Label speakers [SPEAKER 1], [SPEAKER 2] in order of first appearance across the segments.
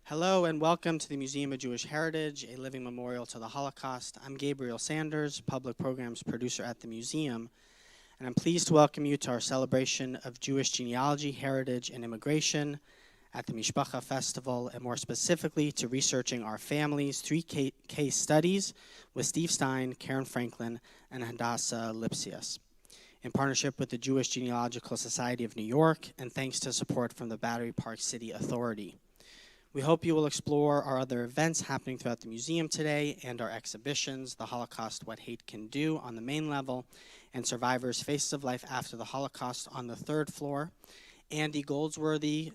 [SPEAKER 1] Hello and welcome to the Museum of Jewish Heritage, a living memorial to the Holocaust. I'm Gabriel Sanders, Public Programs Producer at the museum, and I'm pleased to welcome you to our celebration of Jewish genealogy, heritage, and immigration at the Mishpachah Festival, and more specifically to researching our families, three case studies with Steve Stein, Karen Franklin, and Hadassah Lipsius, in partnership with the Jewish Genealogical Society of New York, and thanks to support from the Battery Park City Authority. We hope you will explore our other events happening throughout the museum today and our exhibitions, The Holocaust, What Hate Can Do on the main level, and Survivors, Faces of Life After the Holocaust on the third floor. Andy Goldsworthy's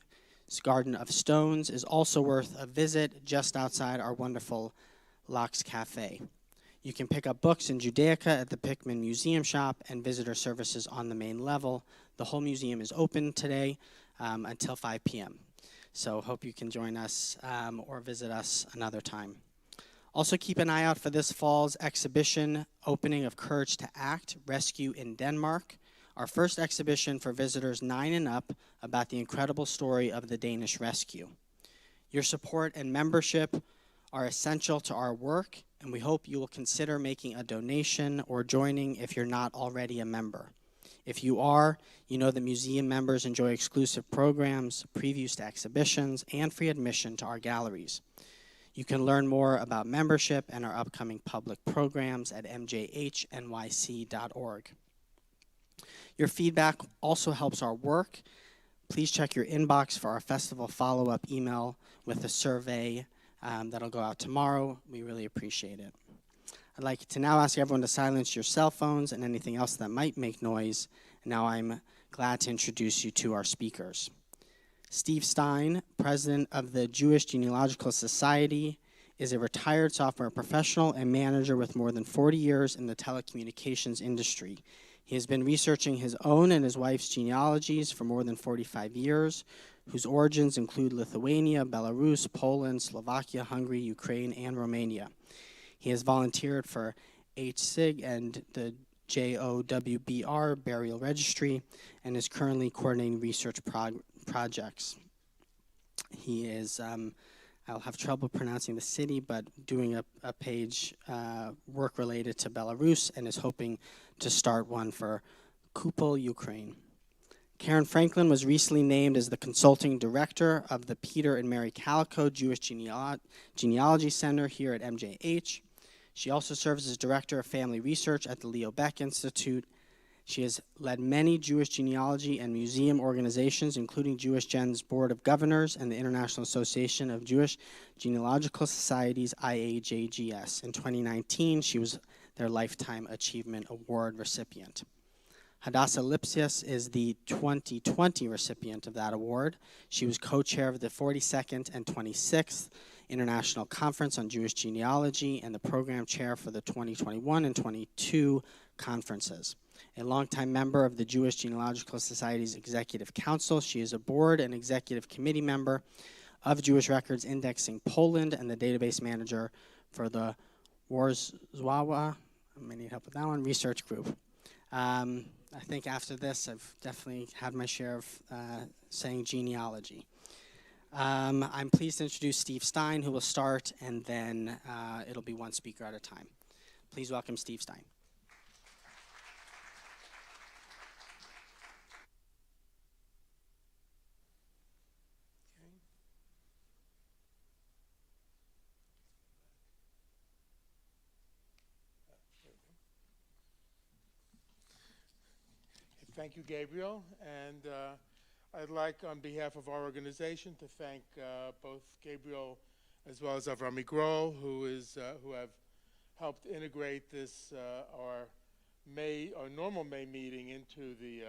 [SPEAKER 1] Garden of Stones is also worth a visit just outside our wonderful Locks Cafe. You can pick up books in Judaica at the Pickman Museum Shop and visitor services on the main level. The whole museum is open today until 5 p.m. So hope you can join us or visit us another time. Also keep an eye out for this fall's exhibition opening of Courage to Act, Rescue in Denmark, our first exhibition for visitors 9 and up about the incredible story of the Danish rescue. Your support and membership are essential to our work, and we hope you will consider making a donation or joining if you're not already a member. If you are, you know that museum members enjoy exclusive programs, previews to exhibitions, and free admission to our galleries. You can learn more about membership and our upcoming public programs at mjhnyc.org. Your feedback also helps our work. Please check your inbox for our festival follow-up email with a survey that'll go out tomorrow. We really appreciate it. I'd like to now ask everyone to silence your cell phones and anything else that might make noise. Now I'm glad to introduce you to our speakers. Steve Stein, president of the Jewish Genealogical Society, is a retired software professional and manager with more than 40 years in the telecommunications industry. He has been researching his own and his wife's genealogies for more than 45 years, whose origins include Lithuania, Belarus, Poland, Slovakia, Hungary, Ukraine, and Romania. He has volunteered for HSIG and the JOWBR Burial Registry and is currently coordinating research projects. He is, I'll have trouble pronouncing the city, but doing a page work related to Belarus and is hoping to start one for Kupol, Ukraine. Karen Franklin was recently named as the consulting director of the Peter and Mary Calico Jewish Genealogy Center here at MJH. She also serves as Director of Family Research at the Leo Baeck Institute. She has led many Jewish genealogy and museum organizations, including Jewish Gen's Board of Governors and the International Association of Jewish Genealogical Societies, IAJGS. In 2019, she was their Lifetime Achievement Award recipient. Hadassah Lipsius is the 2020 recipient of that award. She was co-chair of the 42nd and 26th International Conference on Jewish Genealogy and the program chair for the 2021 and 22 conferences. A longtime member of the Jewish Genealogical Society's Executive Council, she is a board and executive committee member of Jewish Records Indexing Poland and the database manager for the Warzawa, I may need help with that one, research group. I think after this, I've definitely had my share of saying genealogy. I'm pleased to introduce Steve Stein, who will start, and then it'll be one speaker at a time. Please welcome Steve Stein.
[SPEAKER 2] Thank you, Gabriel, and I'd like, on behalf of our organization, to thank both Gabriel as well as Avrami Grohl, who have helped integrate this our normal May meeting into the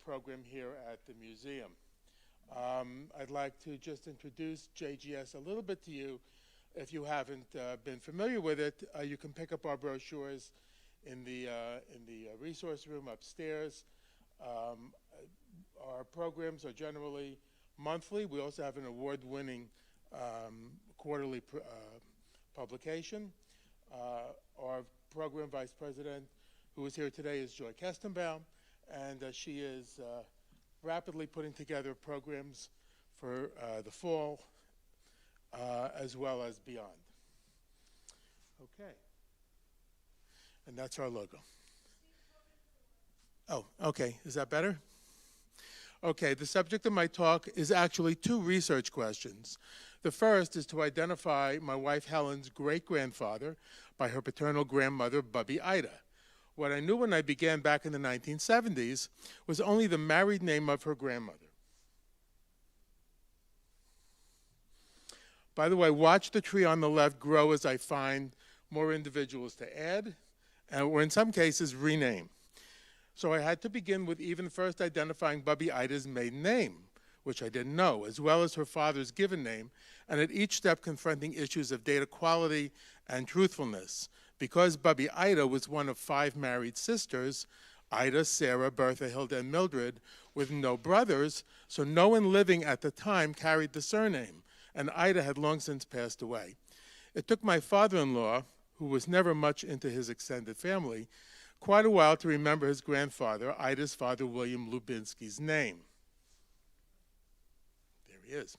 [SPEAKER 2] program here at the museum. I'd like to just introduce JGS a little bit to you. If you haven't been familiar with it, you can pick up our brochures in the resource room upstairs. Our programs are generally monthly. We also have an award-winning quarterly publication. Our program vice president, who is here today, is Joy Kestenbaum, and she is rapidly putting together programs for the fall as well as beyond. Okay. And that's our logo. Oh, okay. Is that better? Okay, the subject of my talk is actually two research questions. The first is to identify my wife Helen's great-grandfather by her paternal grandmother, Bubby Ida. What I knew when I began back in the 1970s was only the married name of her grandmother. By the way, watch the tree on the left grow as I find more individuals to add, or in some cases, rename. So I had to begin with even first identifying Bubby Ida's maiden name, which I didn't know, as well as her father's given name, and at each step confronting issues of data quality and truthfulness. Because Bubby Ida was one of 5 married sisters, Ida, Sarah, Bertha, Hilda, and Mildred, with no brothers, so no one living at the time carried the surname, and Ida had long since passed away. It took my father-in-law, who was never much into his extended family, quite a while to remember his grandfather, Ida's father, William Lubinsky's name. There he is.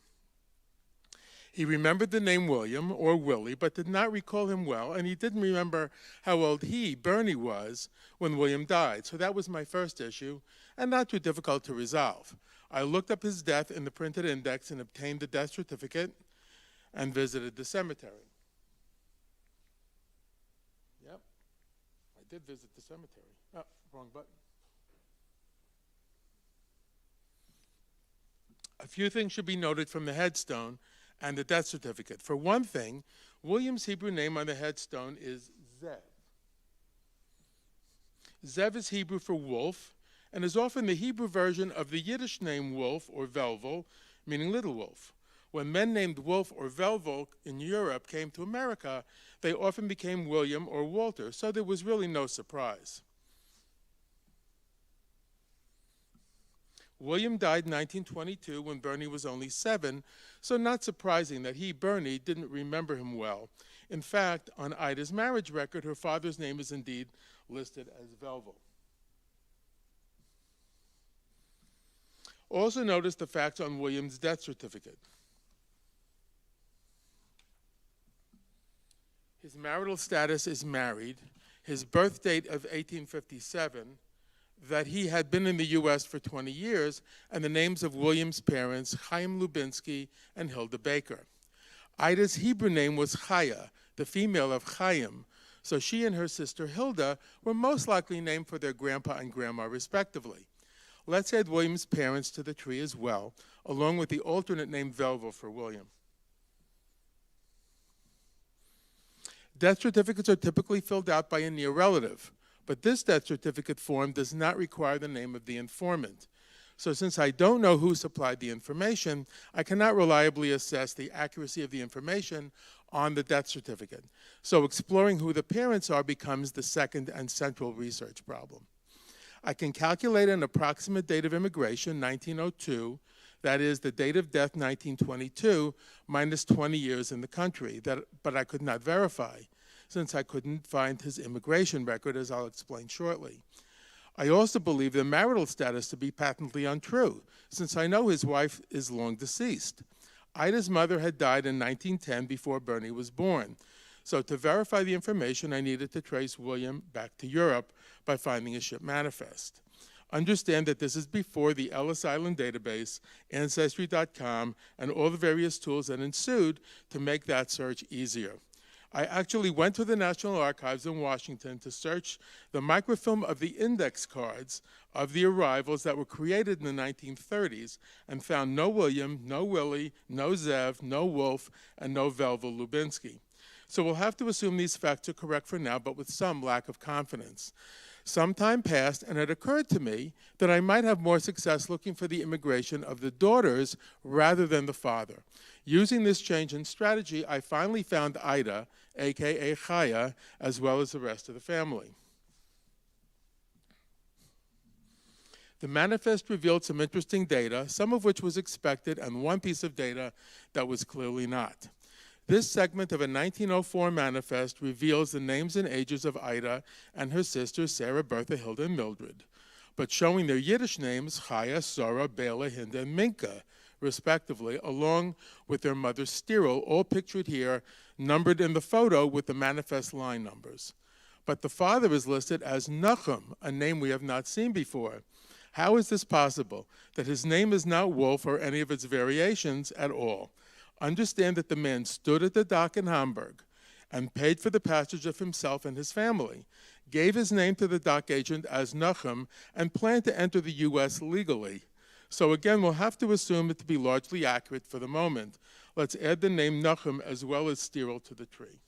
[SPEAKER 2] He remembered the name William, or Willie, but did not recall him well, and he didn't remember how old he, Bernie, was when William died. So that was my first issue, and not too difficult to resolve. I looked up his death in the printed index and obtained the death certificate and visited the cemetery. Yep, I did visit the cemetery. Oh, wrong button. A few things should be noted from the headstone and the death certificate. For one thing, William's Hebrew name on the headstone is Zev. Zev is Hebrew for wolf, and is often the Hebrew version of the Yiddish name Wolf or Velvel, meaning little wolf. When men named Wolf or Velvel in Europe came to America, they often became William or Walter, so there was really no surprise. William died in 1922 when Bernie was only 7, so not surprising that he, Bernie, didn't remember him well. In fact, on Ida's marriage record, her father's name is indeed listed as Velvel. Also notice the facts on William's death certificate. His marital status is married, his birth date of 1857, that he had been in the U.S. for 20 years, and the names of William's parents, Chaim Lubinsky and Hilda Baker. Ida's Hebrew name was Chaya, the female of Chaim, so she and her sister Hilda were most likely named for their grandpa and grandma respectively. Let's add William's parents to the tree as well, along with the alternate name Velvel for William. Death certificates are typically filled out by a near relative, but this death certificate form does not require the name of the informant. So since I don't know who supplied the information, I cannot reliably assess the accuracy of the information on the death certificate. So exploring who the parents are becomes the second and central research problem. I can calculate an approximate date of immigration, 1902, that is the date of death, 1922, minus 20 years in the country, but I could not verify, since I couldn't find his immigration record, as I'll explain shortly. I also believe the marital status to be patently untrue, since I know his wife is long deceased. Ida's mother had died in 1910 before Bernie was born. So to verify the information, I needed to trace William back to Europe by finding a ship manifest. Understand that this is before the Ellis Island database, Ancestry.com, and all the various tools that ensued to make that search easier. I actually went to the National Archives in Washington to search the microfilm of the index cards of the arrivals that were created in the 1930s and found no William, no Willie, no Zev, no Wolf, and no Velvel Lubinsky. So we'll have to assume these facts are correct for now, but with some lack of confidence. Some time passed, and it occurred to me that I might have more success looking for the immigration of the daughters rather than the father. Using this change in strategy, I finally found Ida, aka Chaya, as well as the rest of the family. The manifest revealed some interesting data, some of which was expected, and one piece of data that was clearly not. This segment of a 1904 manifest reveals the names and ages of Ida and her sisters Sarah, Bertha, Hilda, and Mildred, but showing their Yiddish names, Chaya, Sora, Bela, Hinda, and Minka, respectively, along with their mother Steril, all pictured here, numbered in the photo with the manifest line numbers. But the father is listed as Nachum, a name we have not seen before. How is this possible, that his name is not Wolf or any of its variations at all? Understand that the man stood at the dock in Hamburg and paid for the passage of himself and his family, gave his name to the dock agent as Nachum, and planned to enter the U.S. legally. So again, we'll have to assume it to be largely accurate for the moment. Let's add the name Nachum as well as Steril to the tree.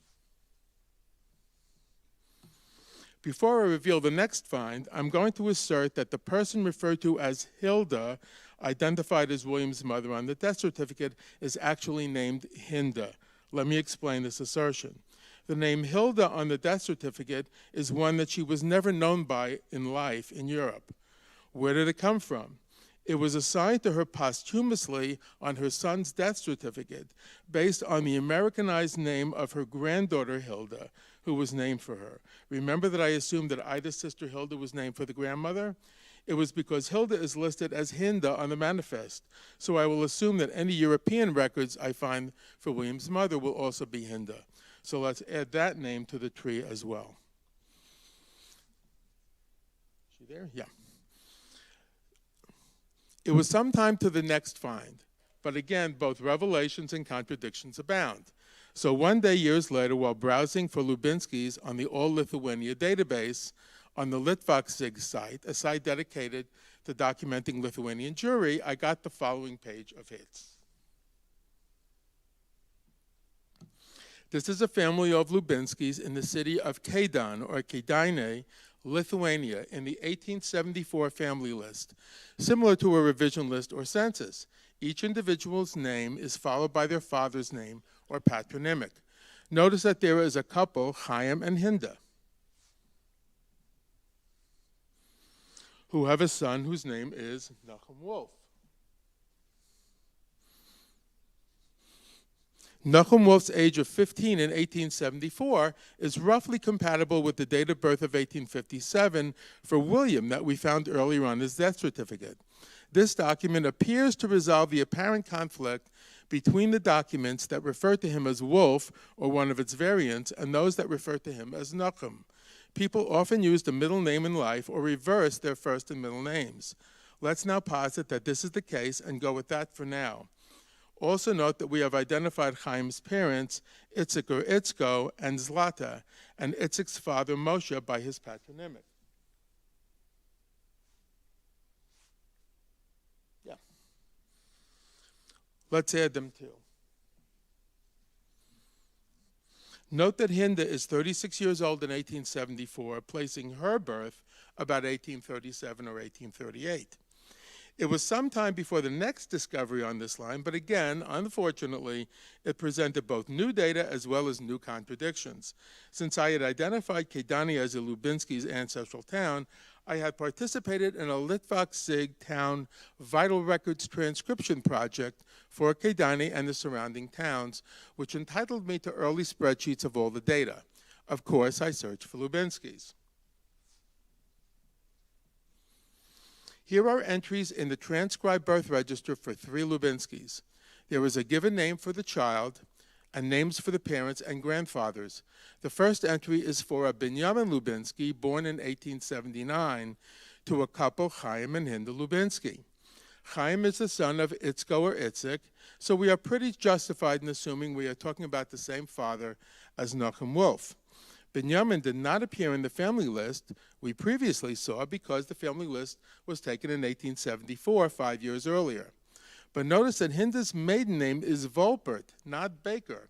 [SPEAKER 2] Before I reveal the next find, I'm going to assert that the person referred to as Hilda, identified as William's mother on the death certificate, is actually named Hinda. Let me explain this assertion. The name Hilda on the death certificate is one that she was never known by in life in Europe. Where did it come from? It was assigned to her posthumously on her son's death certificate based on the Americanized name of her granddaughter Hilda, who was named for her. Remember that I assumed that Ida's sister Hilda was named for the grandmother? It was because Hilda is listed as Hinda on the manifest, so I will assume that any European records I find for William's mother will also be Hinda. So let's add that name to the tree as well. Is she there? Yeah. It was some time to the next find, but again, both revelations and contradictions abound. So one day, years later, while browsing for Lubinskys on the All Lithuania database on the Litvak site, a site dedicated to documenting Lithuanian Jewry, I got the following page of hits. This is a family of Lubinskys in the city of Kėdainiai, or Kėdainiai, Lithuania, in the 1874 family list, similar to a revision list or census. Each individual's name is followed by their father's name or patronymic. Notice that there is a couple, Chaim and Hinda, who have a son whose name is Nachum Wolf. Nachum Wolf's age of 15 in 1874 is roughly compatible with the date of birth of 1857 for William that we found earlier on his death certificate. This document appears to resolve the apparent conflict between the documents that refer to him as Wolf, or one of its variants, and those that refer to him as Nachum. People often use the middle name in life or reverse their first and middle names. Let's now posit that this is the case and go with that for now. Also note that we have identified Chaim's parents, Itzik or Itzko, and Zlata, and Itzik's father, Moshe, by his patronymic. Yeah. Let's add them too. Note that Hinda is 36 years old in 1874, placing her birth about 1837 or 1838. It was some time before the next discovery on this line, but again, unfortunately, it presented both new data as well as new contradictions. Since I had identified Kėdainiai as a Lubinsky's ancestral town, I had participated in a Litvak Sig town vital records transcription project for Kėdainiai and the surrounding towns, which entitled me to early spreadsheets of all the data. Of course, I searched for Lubinsky's. Here are entries in the transcribed birth register for 3 Lubinskys. There is a given name for the child and names for the parents and grandfathers. The first entry is for a Benjamin Lubinsky, born in 1879, to a couple, Chaim and Hinda Lubinsky. Chaim is the son of Itzko or Itzik, so we are pretty justified in assuming we are talking about the same father as Nachum Wolf. Benjamin did not appear in the family list we previously saw because the family list was taken in 1874, 5 years earlier. But notice that Hinda's maiden name is Volpert, not Baker.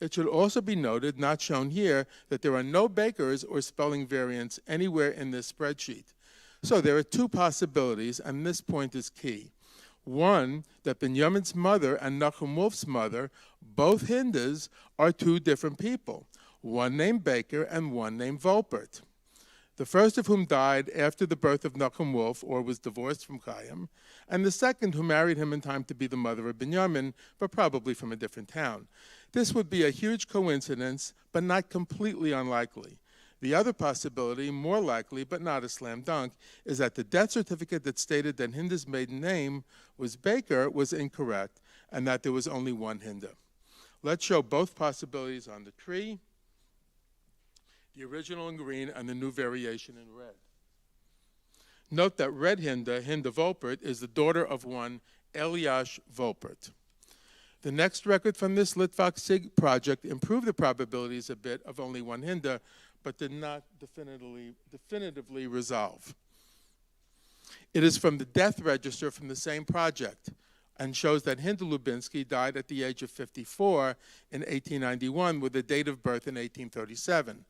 [SPEAKER 2] It should also be noted, not shown here, that there are no Bakers or spelling variants anywhere in this spreadsheet. So there are 2 possibilities, and this point is key. One, that Benjamin's mother and Nachum Wolf's mother, both Hindas, are 2 different people. One named Baker and one named Volpert. The first of whom died after the birth of Nachum Wolf, or was divorced from Chaim, and the second who married him in time to be the mother of Benjamin, but probably from a different town. This would be a huge coincidence, but not completely unlikely. The other possibility, more likely but not a slam dunk, is that the death certificate that stated that Hinda's maiden name was Baker was incorrect and that there was only one Hinda. Let's show both possibilities on the tree, the original in green and the new variation in red. Note that red Hinda, Hinda Volpert, is the daughter of one Eliash Volpert. The next record from this Litvak Sig project improved the probabilities a bit of only one Hinda, but did not definitively resolve. It is from the death register from the same project and shows that Hinda Lubinsky died at the age of 54 in 1891 with a date of birth in 1837.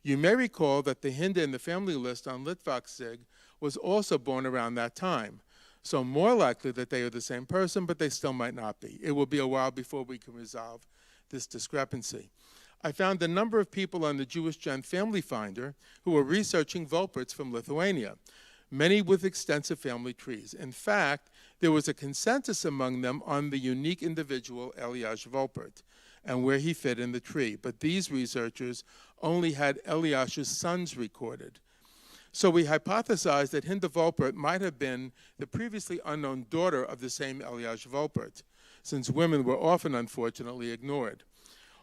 [SPEAKER 2] You may recall that the Hinda in the family list on Litvak Sig was also born around that time. So more likely that they are the same person, but they still might not be. It will be a while before we can resolve this discrepancy. I found a number of people on the Jewish Gen Family Finder who were researching Volperts from Lithuania, many with extensive family trees. In fact, there was a consensus among them on the unique individual Eliash Volpert and where he fit in the tree. But these researchers only had Eliash's sons recorded. So we hypothesized that Hinda Volpert might have been the previously unknown daughter of the same Eliash Volpert, since women were often, unfortunately, ignored.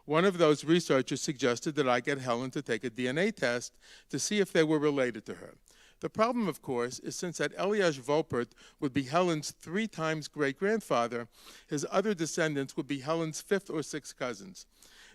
[SPEAKER 2] One of those researchers suggested that I get Helen to take a DNA test to see if they were related to her. The problem, of course, is since that Eliash Volpert would be Helen's 3 times great-grandfather, his other descendants would be Helen's 5th or 6th cousins.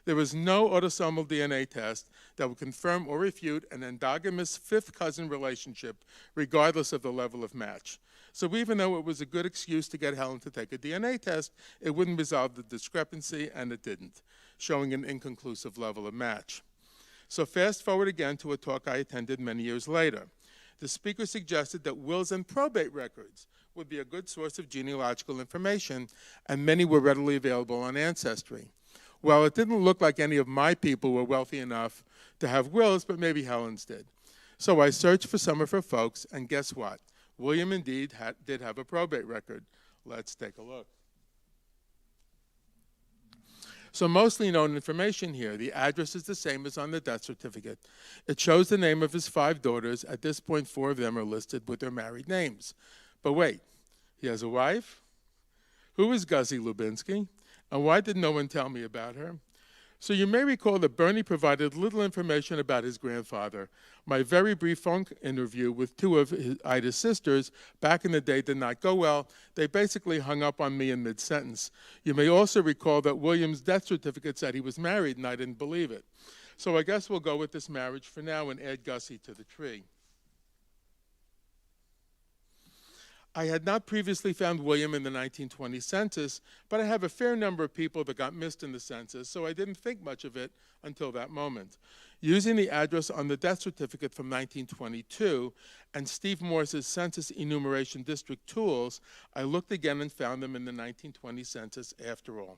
[SPEAKER 2] There was no autosomal DNA test that would confirm or refute an endogamous 5th cousin relationship, regardless of the level of match. So even though it was a good excuse to get Helen to take a DNA test, it wouldn't resolve the discrepancy, and it didn't, showing an inconclusive level of match. So fast forward again to a talk I attended many years later. The speaker suggested that wills and probate records would be a good source of genealogical information, and many were readily available on Ancestry. Well, it didn't look like any of my people were wealthy enough to have wills, but maybe Helen's did. So I searched for some of her folks, and guess what? William indeed did have a probate record. Let's take a look. So mostly known information here. The address is the same as on the death certificate. It shows the name of his 5 daughters. At this point, 4 of them are listed with their married names. But wait, he has a wife? Who is Guzzy Lubinsky? And why did no one tell me about her? So you may recall that Bernie provided little information about his grandfather. My very brief phone interview with 2 of Ida's sisters back in the day did not go well. They basically hung up on me in mid-sentence. You may also recall that William's death certificate said he was married, and I didn't believe it. So I guess we'll go with this marriage for now and add Gussie to the tree. I had not previously found William in the 1920 census, but I have a fair number of people that got missed in the census, so I didn't think much of it until that moment. Using the address on the death certificate from 1922 and Steve Morse's census enumeration district tools, I looked again and found them in the 1920 census after all.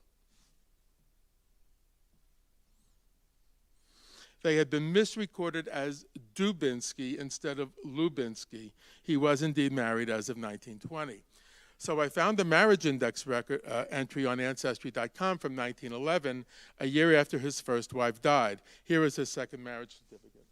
[SPEAKER 2] They had been misrecorded as Dubinsky instead of Lubinsky. He was indeed married as of 1920. So I found the marriage index record entry on Ancestry.com from 1911, a year after his first wife died. Here is his second marriage certificate.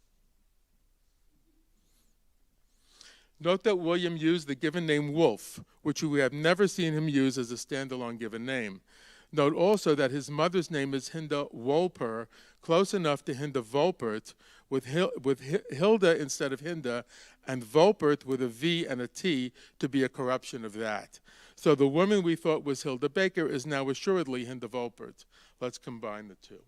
[SPEAKER 2] Note that William used the given name Wolf, which we have never seen him use as a standalone given name. Note also that his mother's name is Hinda Wolper, close enough to Hinda Volpert, with Hilda instead of Hinda, and Volpert with a V and a T to be a corruption of that. So the woman we thought was Hilda Baker is now assuredly Hinda Volpert. Let's combine the two.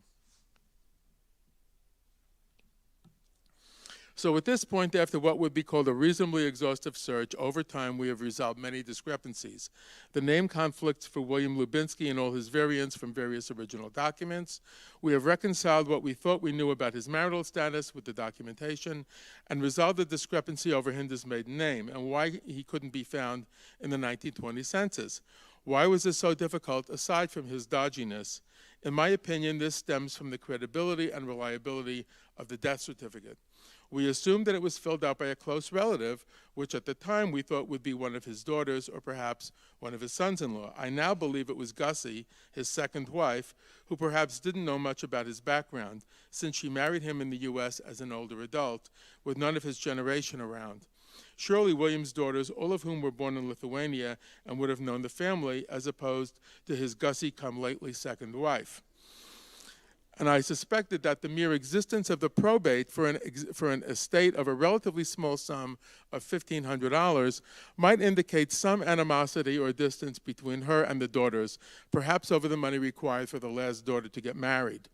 [SPEAKER 2] So at this point, after what would be called a reasonably exhaustive search, over time we have resolved many discrepancies. The name conflicts for William Lubinsky and all his variants from various original documents. We have reconciled what we thought we knew about his marital status with the documentation and resolved the discrepancy over Hinda's maiden name and why he couldn't be found in the 1920 census. Why was this so difficult aside from his dodginess? In my opinion, this stems from the credibility and reliability of the death certificate. We assumed that it was filled out by a close relative, which at the time we thought would be one of his daughters or perhaps one of his sons-in-law. I now believe it was Gussie, his second wife, who perhaps didn't know much about his background, since she married him in the U.S. as an older adult, with none of his generation around. Surely William's daughters, all of whom were born in Lithuania, and would have known the family, as opposed to his Gussie-come-lately second wife. And I suspected that the mere existence of the probate for an estate of a relatively small sum of $1,500 might indicate some animosity or distance between her and the daughters, perhaps over the money required for the last daughter to get married.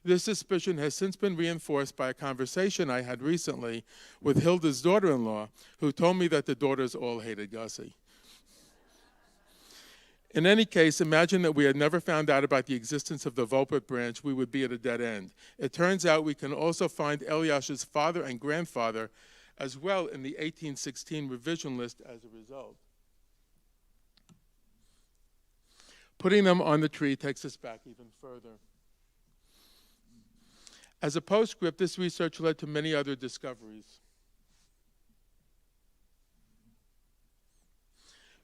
[SPEAKER 2] This suspicion has since been reinforced by a conversation I had recently with Hilda's daughter-in-law, who told me that the daughters all hated Gussie. In any case, imagine that we had never found out about the existence of the Volpert branch, we would be at a dead end. It turns out we can also find Eliash's father and grandfather as well in the 1816 revision list as a result. Putting them on the tree takes us back even further. As a postscript, this research led to many other discoveries.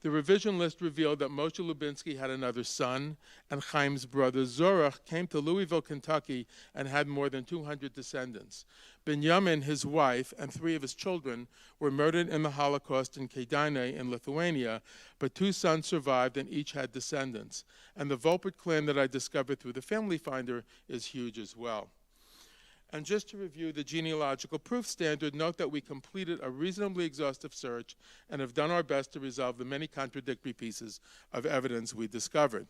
[SPEAKER 2] The revision list revealed that Moshe Lubinsky had another son, and Chaim's brother Zorach came to Louisville, Kentucky, and had more than 200 descendants. Binyamin, his wife, and 3 of his children were murdered in the Holocaust in Kėdainiai in Lithuania, but 2 sons survived and each had descendants. And the Volpert clan that I discovered through the Family Finder is huge as well. And just to review the Genealogical Proof Standard, note that we completed a reasonably exhaustive search and have done our best to resolve the many contradictory pieces of evidence we discovered.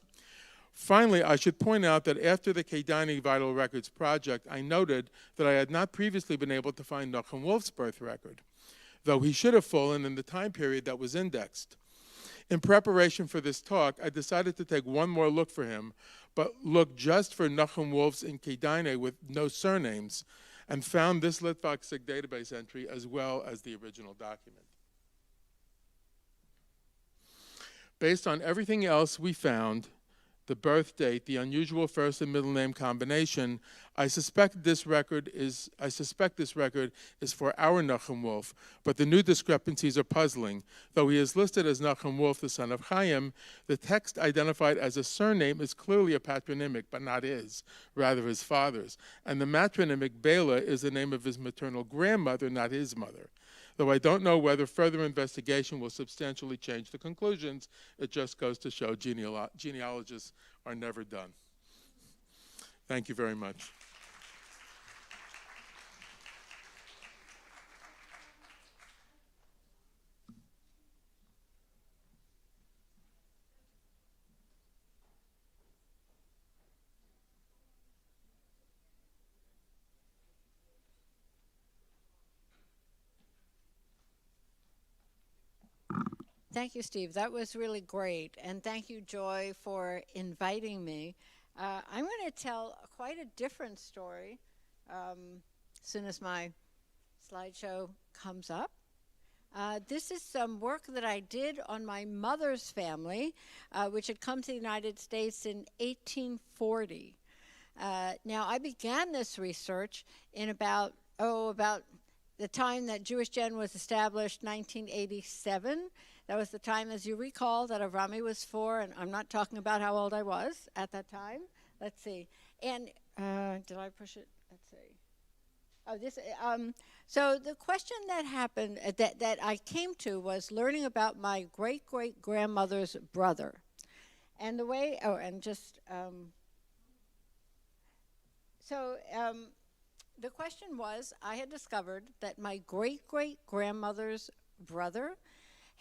[SPEAKER 2] Finally, I should point out that after the Kėdainiai Vital Records project, I noted that I had not previously been able to find Nachum Wolf's birth record, though he should have fallen in the time period that was indexed. In preparation for this talk, I decided to take one more look for him, but looked just for Nachum Wolfs in Kėdainiai with no surnames, and found this Litvak database entry as well as the original document. Based on everything else we found, the birth date, the unusual first and middle name combination, I suspect this record is for our Nachum Wolf, but the new discrepancies are puzzling. Though he is listed as Nachum Wolf, the son of Chaim, the text identified as a surname is clearly a patronymic, but not his, rather his father's. And the matronymic Bela is the name of his maternal grandmother, not his mother. Though I don't know whether further investigation will substantially change the conclusions, it just goes to show genealogists are never done. Thank you very much.
[SPEAKER 3] Thank you, Steve. That was really great. And thank you, Joy, for inviting me. I'm going to tell quite a different story as soon as my slideshow comes up. This is some work that I did on my mother's family, which had come to the United States in 1840. Now, I began this research in about the time that Jewish Gen was established, 1987. That was the time, as you recall, that Avrami was 4, and I'm not talking about how old I was at that time. Let's see. And did I push it? Let's see. Oh, this. So the question that happened, that I came to, was learning about my great-great-grandmother's brother. And the way, the question was, I had discovered that my great-great-grandmother's brother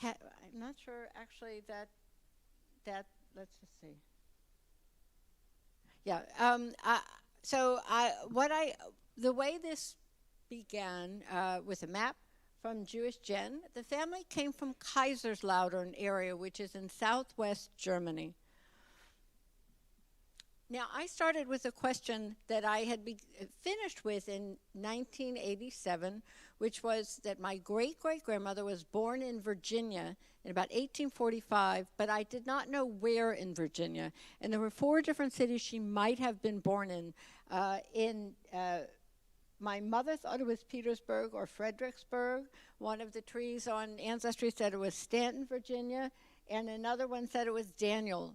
[SPEAKER 3] I'm not sure actually that let's just see. Yeah. The way this began with a map from Jewish Gen, the family came from Kaiserslautern area, which is in southwest Germany. Now, I started with a question that I had finished with in 1987, which was that my great-great-grandmother was born in Virginia in about 1845, but I did not know where in Virginia. And there were 4 different cities she might have been born in My mother thought it was Petersburg or Fredericksburg. One of the trees on Ancestry said it was Stanton, Virginia, and another one said it was Danville,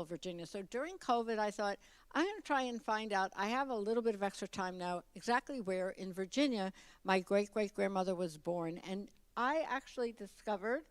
[SPEAKER 3] Virginia. So during COVID, I thought, I'm going to try and find out. I have a little bit of extra time now, exactly where in Virginia my great-great-grandmother was born. And I actually discovered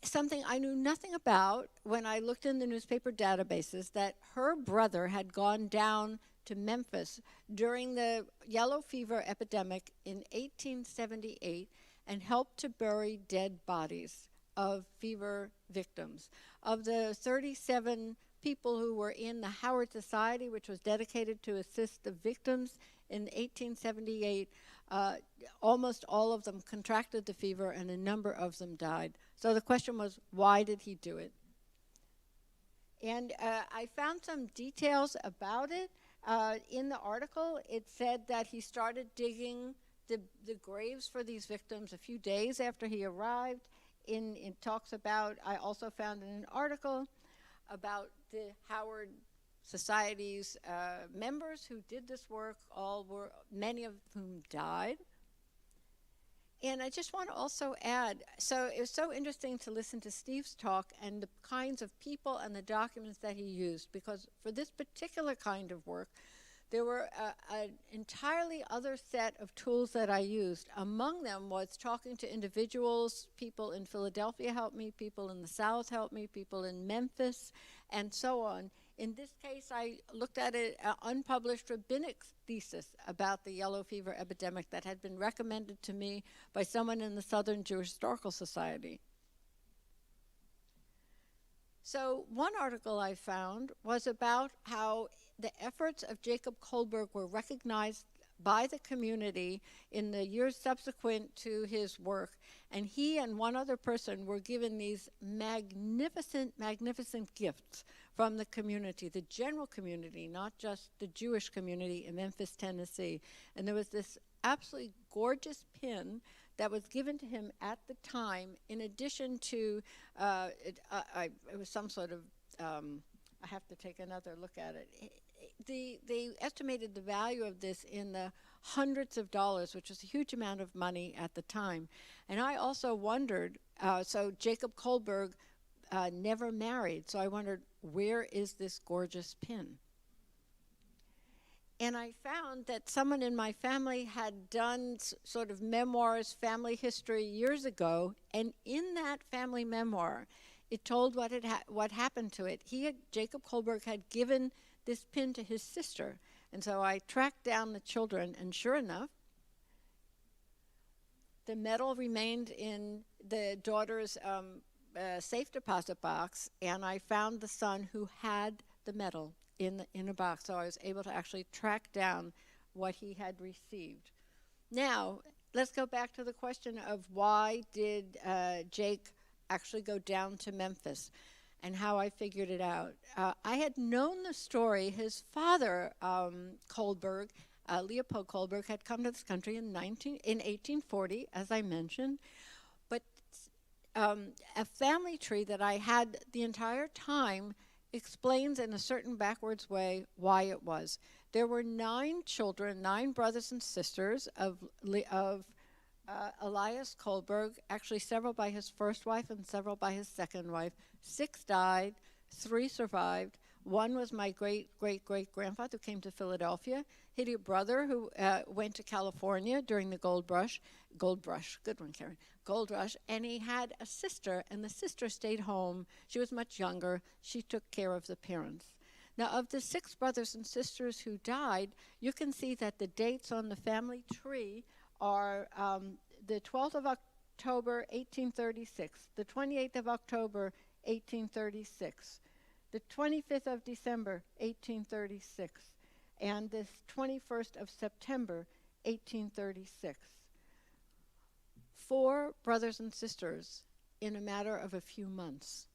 [SPEAKER 3] something I knew nothing about when I looked in the newspaper databases, that her brother had gone down to Memphis during the yellow fever epidemic in 1878 and helped to bury dead bodies of fever victims. Of the 37 people who were in the Howard Society, which was dedicated to assist the victims in 1878, almost all of them contracted the fever and a number of them died. So the question was, why did he do it? And I found some details about it. In the article, it said that he started digging the graves for these victims a few days after he arrived. It talks about, I also found in an article about the Howard Society's members who did this work, many of whom died. And I just want to also add, so it was so interesting to listen to Steve's talk and the kinds of people and the documents that he used, because for this particular kind of work, there were an entirely other set of tools that I used. Among them was talking to individuals. People in Philadelphia helped me, people in the South helped me, people in Memphis, and so on. In this case, I looked at an unpublished rabbinic thesis about the yellow fever epidemic that had been recommended to me by someone in the Southern Jewish Historical Society. So one article I found was about how the efforts of Jacob Kohlberg were recognized by the community in the years subsequent to his work, and he and one other person were given these magnificent, magnificent gifts from the community, the general community, not just the Jewish community in Memphis, Tennessee. And there was this absolutely gorgeous pin that was given to him at the time, in addition to, it was some sort of, I have to take another look at it. They estimated the value of this in the hundreds of dollars, which was a huge amount of money at the time. And I also wondered, so Jacob Kohlberg never married, so I wondered, where is this gorgeous pin? And I found that someone in my family had done sort of memoirs, family history years ago, and in that family memoir, it told what happened to it. Jacob Kohlberg had given this pin to his sister, and so I tracked down the children, and sure enough, the medal remained in the daughter's safe deposit box, and I found the son who had the medal in a box, so I was able to actually track down what he had received. Now, let's go back to the question of why did Jake actually go down to Memphis and how I figured it out. I had known the story. His father, Kohlberg, Leopold Kohlberg, had come to this country in 1840, as I mentioned, but a family tree that I had the entire time explains in a certain backwards way why it was. There were 9 children, 9 brothers and sisters of Elias Kohlberg, actually several by his first wife and several by his second wife. 6 died, 3 survived. 1 was my great-great-great-grandfather who came to Philadelphia. He had a brother who went to California during the gold rush, good one, Karen, gold rush, and he had a sister, and the sister stayed home. She was much younger. She took care of the parents. Now, of the 6 brothers and sisters who died, you can see that the dates on the family tree are the 12th of October, 1836, the 28th of October, 1836, the 25th of December, 1836, and the 21st of September, 1836. 4 brothers and sisters, in a matter of a few months,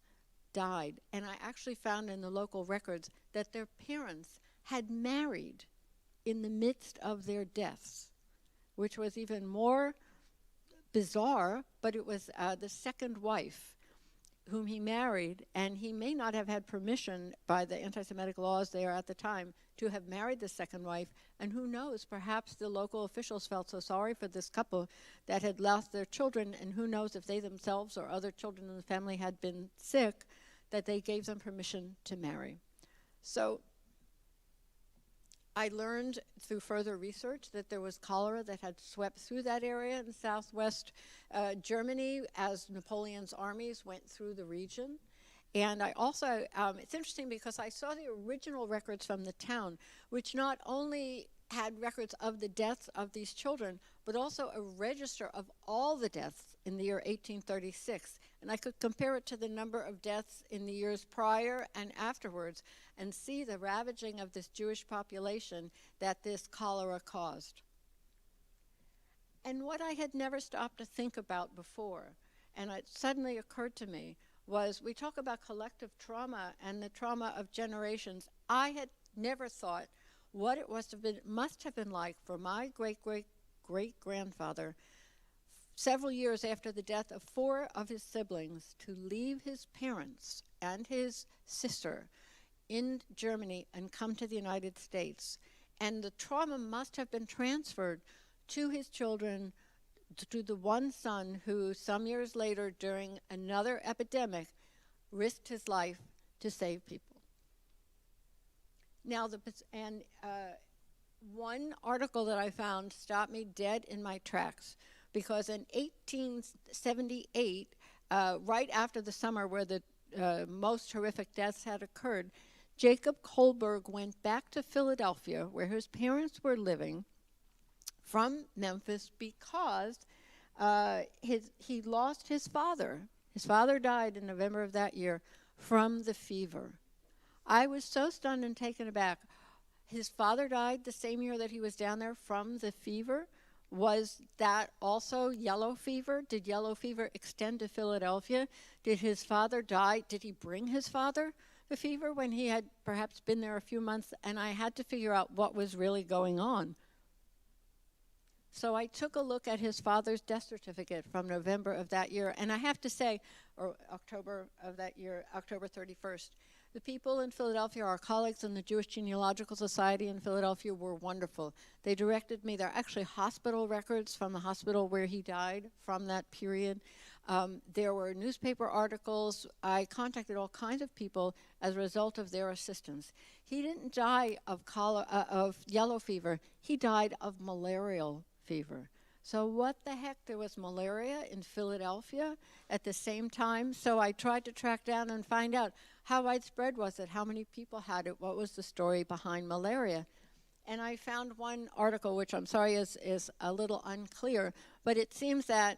[SPEAKER 3] died. And I actually found in the local records that their parents had married in the midst of their deaths, which was even more bizarre, but it was the second wife. whom he married, and he may not have had permission by the anti-Semitic laws there at the time to have married the second wife, and who knows, perhaps the local officials felt so sorry for this couple that had lost their children, and who knows if they themselves or other children in the family had been sick, that they gave them permission to marry. So I learned through further research that there was cholera that had swept through that area in southwest Germany as Napoleon's armies went through the region. And I also, it's interesting because I saw the original records from the town, which not only had records of the deaths of these children, but also a register of all the deaths in the year 1836. And I could compare it to the number of deaths in the years prior and afterwards and see the ravaging of this Jewish population that this cholera caused. And what I had never stopped to think about before, and it suddenly occurred to me, was we talk about collective trauma and the trauma of generations. I had never thought what it must have been like for my great-great-great-grandfather several years after the death of 4 of his siblings to leave his parents and his sister in Germany and come to the United States. And the trauma must have been transferred to his children, to the one son who some years later during another epidemic risked his life to save people. Now, one article that I found stopped me dead in my tracks, because in 1878, right after the summer where the most horrific deaths had occurred, Jacob Kohlberg went back to Philadelphia, where his parents were living, from Memphis, because he lost his father. His father died in November of that year from the fever. I was so stunned and taken aback. His father died the same year that he was down there from the fever. Was that also yellow fever? Did yellow fever extend to Philadelphia? Did his father die? Did he bring his father the fever when he had perhaps been there a few months? And I had to figure out what was really going on. So I took a look at his father's death certificate from November of that year, and I have to say, or October of that year, October 31st, the people in Philadelphia, our colleagues in the Jewish Genealogical Society in Philadelphia, were wonderful. They directed me, there are actually hospital records from the hospital where he died from that period. There were newspaper articles. I contacted all kinds of people as a result of their assistance. He didn't die of yellow fever. He died of malarial fever. So what the heck? There was malaria in Philadelphia at the same time. So I tried to track down and find out how widespread was it, how many people had it, what was the story behind malaria. And I found one article, which I'm sorry is a little unclear, but it seems that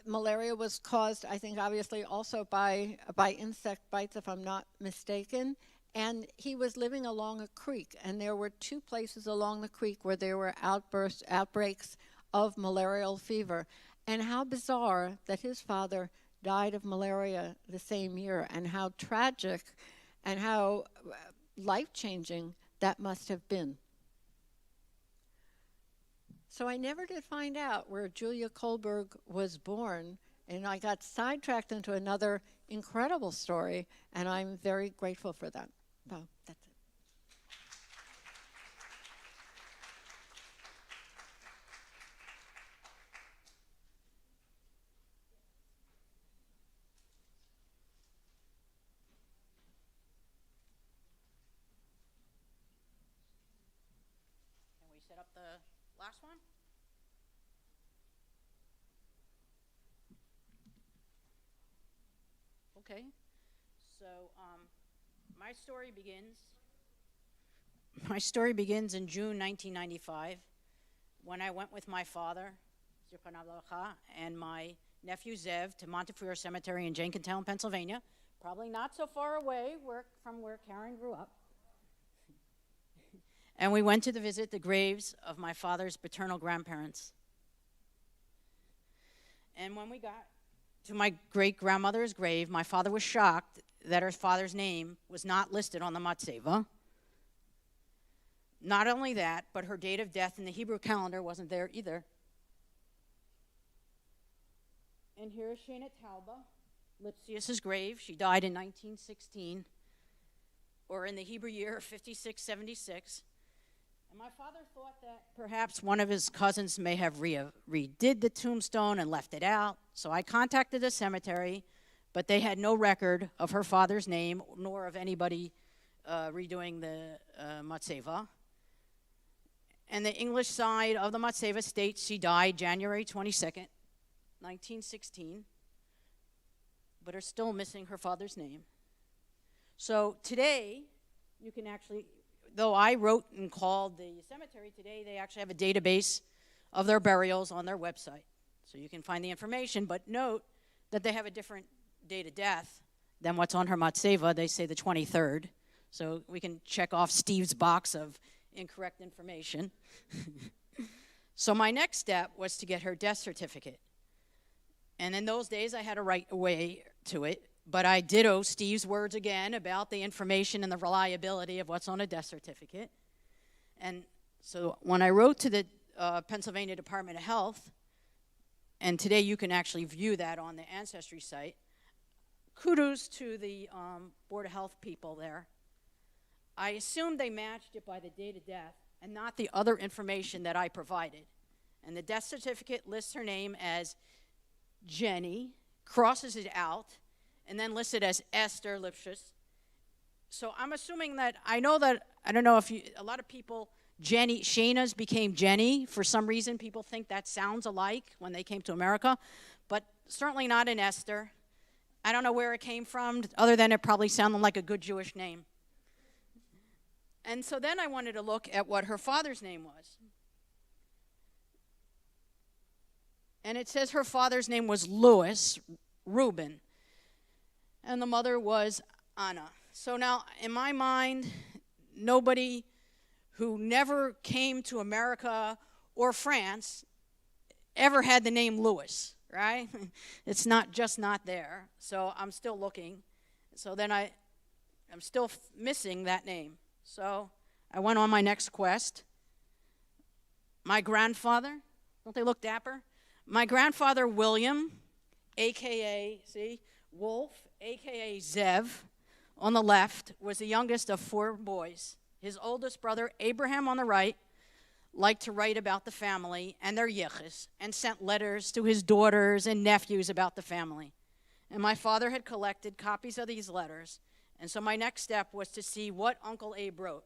[SPEAKER 3] malaria was caused, I think, obviously also by insect bites, if I'm not mistaken. And he was living along a creek, and there were 2 places along the creek where there were outbreaks of malarial fever. And how bizarre that his father died of malaria the same year, and how tragic and how life-changing that must have been. So I never did find out where Julia Kohlberg was born, and I got sidetracked into another incredible story, and I'm very grateful for that. So that's it.
[SPEAKER 4] Can we set up the last one? Okay, so my story begins in June 1995 when I went with my father, and my nephew Zev to Montefiore Cemetery in Jenkintown, Pennsylvania, probably not so far away from where Karen grew up. And we went to visit the graves of my father's paternal grandparents. And when we got to my great-grandmother's grave, my father was shocked that her father's name was not listed on the matzeva. Not only that, but her date of death in the Hebrew calendar wasn't there either. And here is Shana Tauba, Lipsius' grave. She died in 1916, or in the Hebrew year 5676. And my father thought that perhaps one of his cousins may have redid the tombstone and left it out. So I contacted the cemetery, but they had no record of her father's name, nor of anybody redoing the matzeva. And the English side of the matzeva states she died January 22nd, 1916, but are still missing her father's name. So today, you can actually, though I wrote and called the cemetery today, they actually have a database of their burials on their website. So you can find the information, but note that they have a different date of death than what's on her matzeva. They say the 23rd. So we can check off Steve's box of incorrect information. So my next step was to get her death certificate. And in those days, I had to write away to it, but I ditto Steve's words again about the information and the reliability of what's on a death certificate. And so when I wrote to the Pennsylvania Department of Health, and today you can actually view that on the Ancestry site, kudos to the Board of Health people there. I assumed they matched it by the date of death and not the other information that I provided. And the death certificate lists her name as Jenny, crosses it out, and then lists it as Esther Lipsius. So I'm assuming that, I know that, I don't know if you, a lot of people, Jenny, Shayna's became Jenny. For some reason, people think that sounds alike when they came to America, but certainly not in Esther. I don't know where it came from, other than it probably sounded like a good Jewish name. And so then I wanted to look at what her father's name was. And it says her father's name was Louis Reuben, and the mother was Anna. So now, in my mind, nobody who never came to America or France ever had the name Louis, right? It's not there. So I'm still looking. So then I'm still missing that name. So I went on my next quest. My grandfather, don't they look dapper? My grandfather, William, a.k.a., see, Wolf, a.k.a. Zev, on the left, was the youngest of 4 boys. His oldest brother, Abraham, on the right, liked to write about the family and their yichus and sent letters to his daughters and nephews about the family. And my father had collected copies of these letters. And so my next step was to see what Uncle Abe wrote.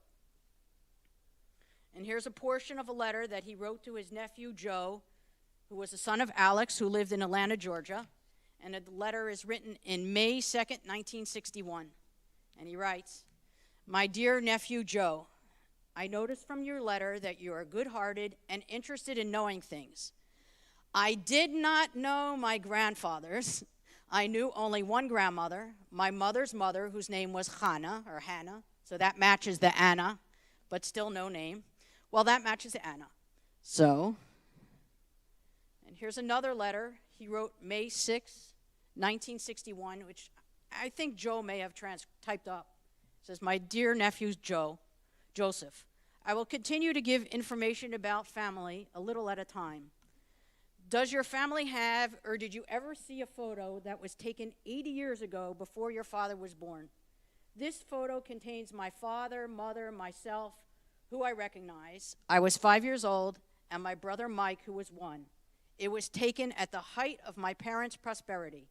[SPEAKER 4] And here's a portion of a letter that he wrote to his nephew, Joe, who was the son of Alex, who lived in Atlanta, Georgia. And the letter is written in May 2nd, 1961. And he writes, "My dear nephew, Joe, I noticed from your letter that you are good-hearted and interested in knowing things. I did not know my grandfathers. I knew only one grandmother, my mother's mother, whose name was Hannah, so that matches the Anna, but still no name. Well, that matches the Anna. So, and here's another letter he wrote May 6, 1961, which I think Joe may have typed up. It says, "My dear nephew Joseph, I will continue to give information about family a little at a time. Does your family have, or did you ever see a photo that was taken 80 years ago before your father was born? This photo contains my father, mother, myself, who I recognize. I was 5 years old, and my brother Mike, who was 1. It was taken at the height of my parents' prosperity.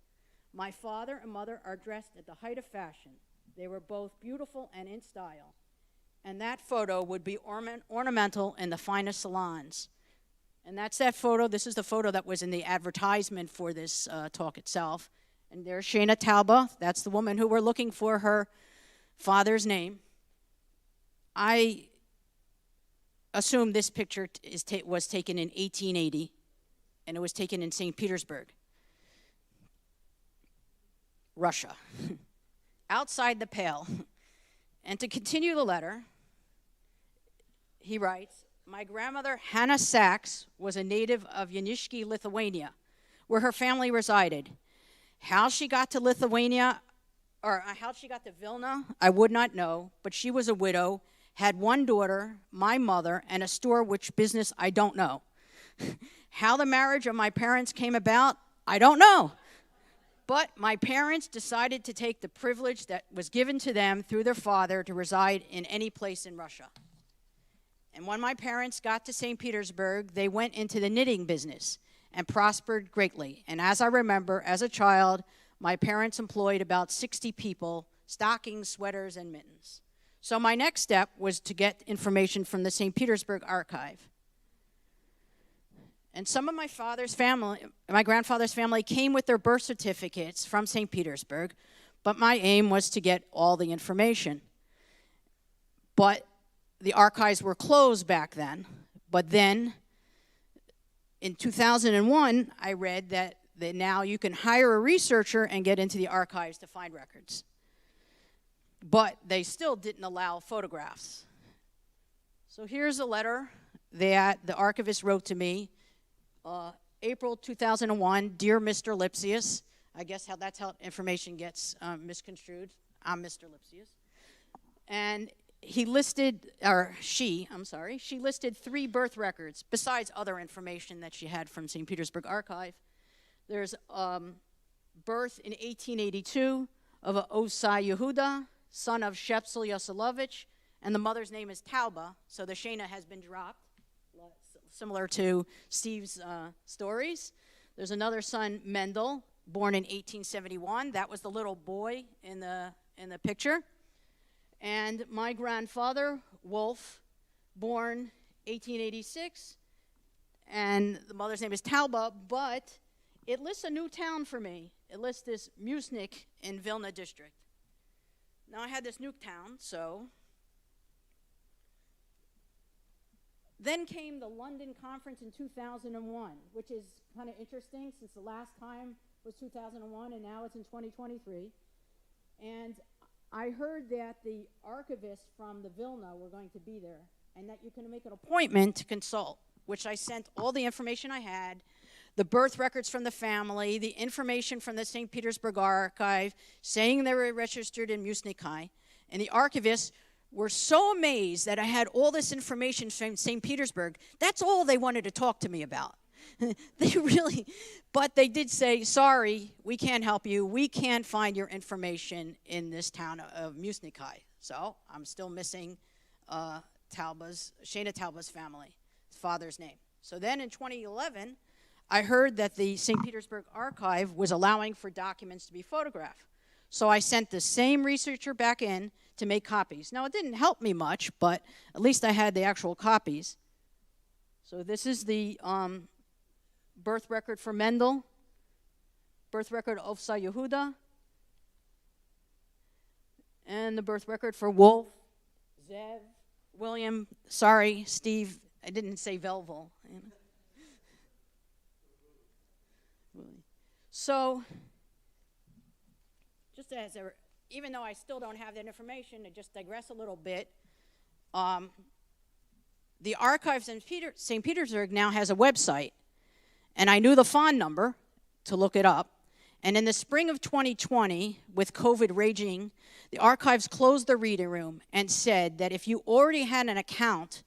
[SPEAKER 4] My father and mother are dressed at the height of fashion. They were both beautiful and in style. And that photo would be ornamental in the finest salons." And that's that photo. This is the photo that was in the advertisement for this talk itself. And there's Shayna Talba. That's the woman who we're looking for her father's name. I assume this picture was taken in 1880, and it was taken in St. Petersburg, Russia, outside the pale. And to continue the letter, he writes, "My grandmother, Hannah Sachs, was a native of Yanishki, Lithuania, where her family resided. How she got to Lithuania, or how she got to Vilna, I would not know, but she was a widow, had 1 daughter, my mother, and a store which business I don't know. How the marriage of my parents came about, I don't know. But my parents decided to take the privilege that was given to them through their father to reside in any place in Russia. And when my parents got to St. Petersburg, they went into the knitting business and prospered greatly. And as I remember, as a child, my parents employed about 60 people, stockings, sweaters, and mittens. So my next step was to get information from the St. Petersburg archive. And some of my grandfather's family came with their birth certificates from St. Petersburg, but my aim was to get all the information. But the archives were closed back then. But then, in 2001, I read that now you can hire a researcher and get into the archives to find records. But they still didn't allow photographs. So here's a letter that the archivist wrote to me, April 2001, Dear Mr. Lipsius. I guess that's how information gets misconstrued. I'm Mr. Lipsius. And she listed 3 birth records, besides other information that she had from St. Petersburg Archive. There's birth in 1882 of Osai Yehuda, son of Shepsel Yosilovich, and the mother's name is Tauba, so the Shena has been dropped, similar to Steve's stories. There's another son, Mendel, born in 1871. That was the little boy in the picture. And my grandfather, Wolf, born 1886, and the mother's name is Tauba, but it lists a new town for me. It lists this Musnik in Vilna district. Now I had this new town, so. Then came the London conference in 2001, which is kind of interesting since the last time was 2001 and now it's in 2023. And I heard that the archivists from the Vilna were going to be there and that you can make an appointment to consult, which I sent all the information I had, the birth records from the family, the information from the St. Petersburg archive, saying they were registered in Musnikai. And the archivists were so amazed that I had all this information from St. Petersburg. That's all they wanted to talk to me about. But they did say, sorry, we can't help you. We can't find your information in this town of Musnikai. So I'm still missing Shena Tauba's family, his father's name. So then in 2011, I heard that the St. Petersburg archive was allowing for documents to be photographed. So I sent the same researcher back in to make copies. Now, it didn't help me much, but at least I had the actual copies. So this is the birth record for Mendel, birth record of Ofsa Yehuda, and the birth record for Wolf, Zev, William, sorry, Steve, I didn't say Velvel. So, just as even though I still don't have that information, to just digress a little bit, the archives in St. Petersburg now has a website, and I knew the phone number to look it up. And in the spring of 2020, with COVID raging, the archives closed the reading room and said that if you already had an account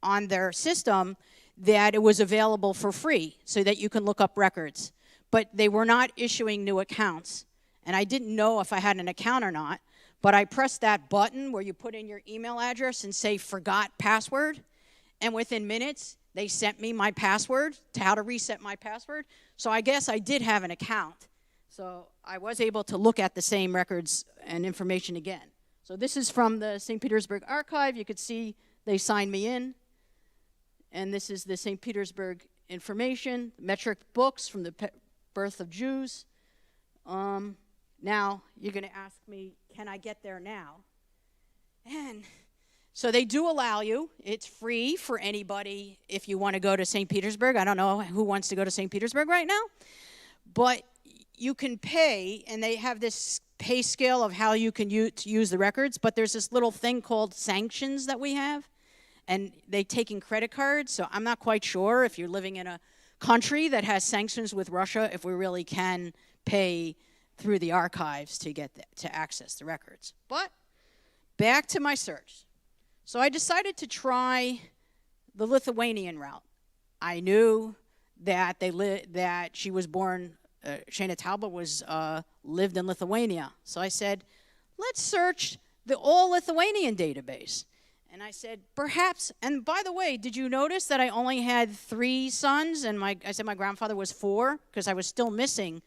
[SPEAKER 4] on their system, that it was available for free so that you can look up records. But they were not issuing new accounts. And I didn't know if I had an account or not, but I pressed that button where you put in your email address and say forgot password, and within minutes, they sent me my password to how to reset my password. So I guess I did have an account. So I was able to look at the same records and information again. So this is from the St. Petersburg archive. You could see they signed me in. And this is the St. Petersburg information, metric books from the birth of Jews. Now, you're going to ask me, can I get there now? And so they do allow you. It's free for anybody if you want to go to St. Petersburg. I don't know who wants to go to St. Petersburg right now. But you can pay, and they have this pay scale of how you can use the records. But there's this little thing called sanctions that we have. And they take in credit cards. So I'm not quite sure if you're living in a country that has sanctions with Russia, if we really can pay through the archives to get to access the records. But back to my search. So I decided to try the Lithuanian route. I knew that that she was born Shana Talba was lived in Lithuania. So I said, let's search the all Lithuanian database. And I said, perhaps, and by the way, did you notice that I only had 3 sons? And I said my grandfather was 4, because I was still missing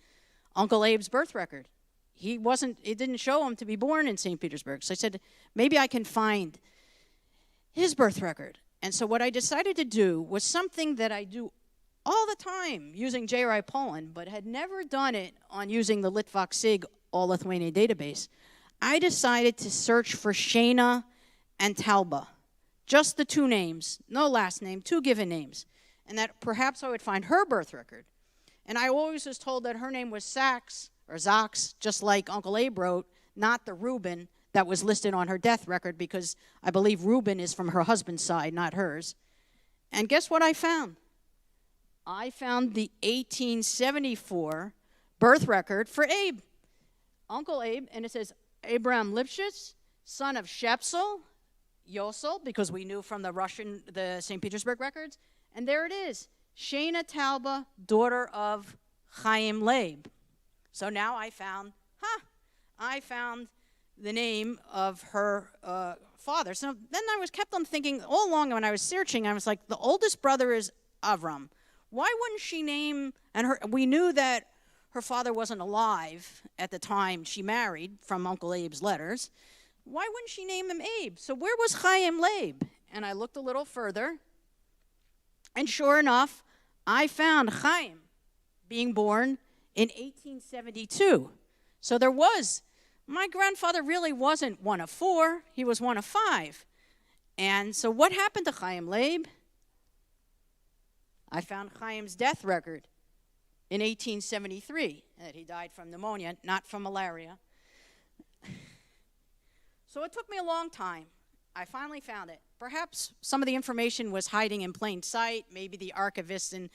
[SPEAKER 4] Uncle Abe's birth record. It didn't show him to be born in St. Petersburg. So I said, maybe I can find his birth record. And so what I decided to do was something that I do all the time using JRI Poland, but had never done it on using the Litvak Sig all Lithuanian database. I decided to search for Shana and Talba, just the 2 names, no last name, 2 given names, and that perhaps I would find her birth record. And I always was told that her name was Sachs, or Zox, just like Uncle Abe wrote, not the Reuben that was listed on her death record, because I believe Reuben is from her husband's side, not hers. And guess what I found? I found the 1874 birth record for Abe, Uncle Abe, and it says Abraham Lipsius, son of Shepsel, Yosel, because we knew from the St. Petersburg records, and there it is, Shana Talba, daughter of Chaim Leib. So now I found the name of her father. So then I kept on thinking all along when I was searching, I was like, the oldest brother is Avram. Why wouldn't she name, we knew that her father wasn't alive at the time she married from Uncle Abe's letters. Why wouldn't she name him Abe? So where was Chaim Leib? And I looked a little further, and sure enough, I found Chaim being born in 1872. So my grandfather really wasn't one of 4, he was one of 5. And so what happened to Chaim Leib? I found Chaim's death record in 1873, that he died from pneumonia, not from malaria. So it took me a long time. I finally found it. Perhaps some of the information was hiding in plain sight. Maybe the archivist in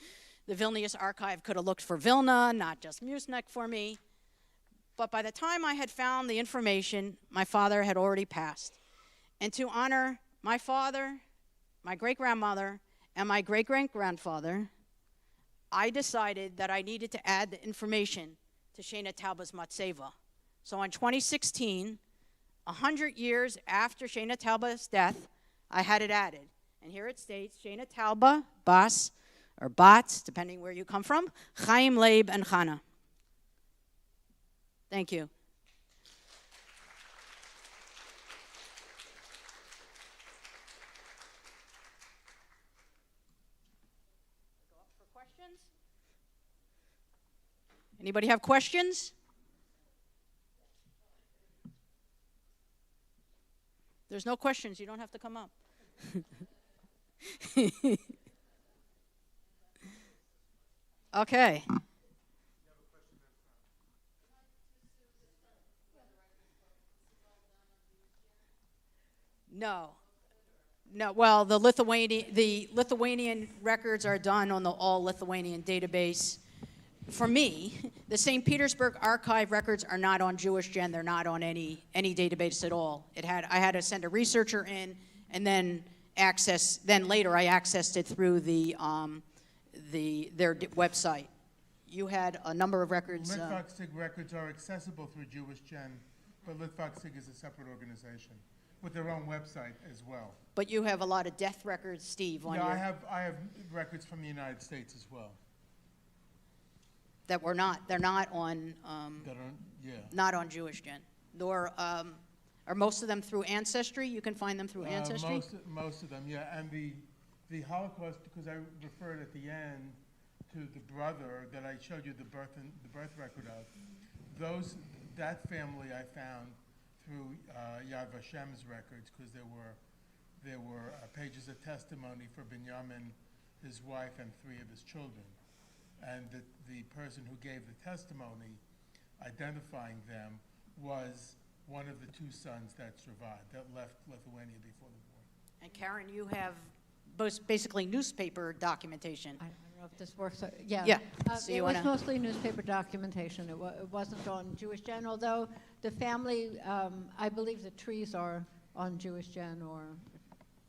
[SPEAKER 4] the Vilnius archive could have looked for Vilna, not just Musnik for me. But by the time I had found the information, my father had already passed. And to honor my father, my great-grandmother, and my great-great-grandfather, I decided that I needed to add the information to Shana Talba's Matseva. So in 2016, 100 years after Shana Talba's death, I had it added. And here it states, Shana Talba, Bas, or Bats, depending where you come from, Chaim Leib and Chana. Thank you. For questions? Anybody have questions? There's no questions. You don't have to come up. Okay. No. Well, the Lithuanian records are done on the all Lithuanian database. For me, the St. Petersburg archive records are not on Jewish Gen. They're not on any database at all. I had to send a researcher in, and then later I accessed it through their website. You had a number of records.
[SPEAKER 2] Litvak Sig records are accessible through Jewish Gen, but Litvak Sig is a separate organization with their own website as well.
[SPEAKER 4] But you have a lot of death records, Steve, on your...
[SPEAKER 2] I have records from the United States as well.
[SPEAKER 4] They're not on,
[SPEAKER 2] Yeah.
[SPEAKER 4] not on Jewish Gen. Nor, are most of them through Ancestry? You can find them through Ancestry?
[SPEAKER 2] Most of them, yeah. And the Holocaust, because I referred at the end to the brother that I showed you the birth record of, that family I found through Yad Vashem's records, because there were pages of testimony for Binyamin, his wife, and 3 of his children. And the person who gave the testimony, identifying them, was one of the 2 sons that survived, that left Lithuania before the war.
[SPEAKER 4] And Karen, you have basically newspaper documentation.
[SPEAKER 3] I don't know if this works. Yeah.
[SPEAKER 4] Yeah.
[SPEAKER 3] So it was mostly newspaper documentation. It wasn't on Jewish Gen, although the family, I believe the trees are on Jewish Gen or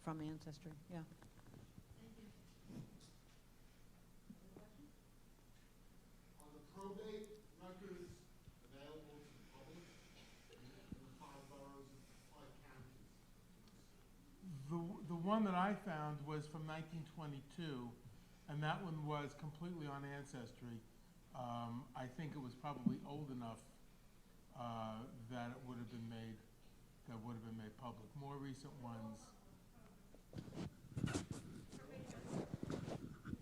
[SPEAKER 3] from Ancestry. Yeah.
[SPEAKER 5] On the
[SPEAKER 2] probate records available to the public in the 5 boroughs and 5 counties? The one that I found was from 1922, and that one was completely on Ancestry. I think it was probably old enough that it would have been made public. More recent ones.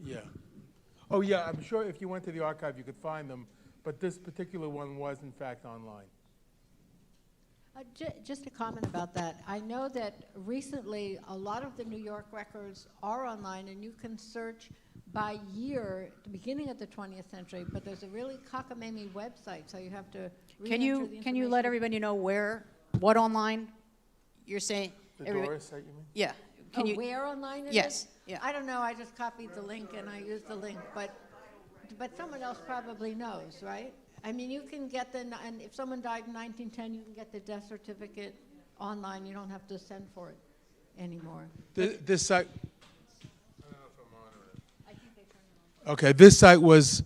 [SPEAKER 2] Yeah. Oh yeah, I'm sure if you went to the archive you could find them, but this particular one was in fact online.
[SPEAKER 3] Just a comment about that. I know that recently a lot of the New York records are online, and you can search by year, the beginning of the 20th century, but there's a really cockamamie website, so you have to
[SPEAKER 4] Can you let everybody know what online you're saying?
[SPEAKER 2] The Doris site, you mean?
[SPEAKER 4] Yeah. Can you?
[SPEAKER 3] Where online it
[SPEAKER 4] Yes.
[SPEAKER 3] is?
[SPEAKER 4] Yeah.
[SPEAKER 3] I don't know. I just copied the link and I used the link, but someone else probably knows, right? I mean, you can get and if someone died in 1910, you can get the death certificate online. You don't have to send for it anymore.
[SPEAKER 2] This site. I don't know if I'm on it.
[SPEAKER 3] I think they turned it on.
[SPEAKER 2] Okay, this site was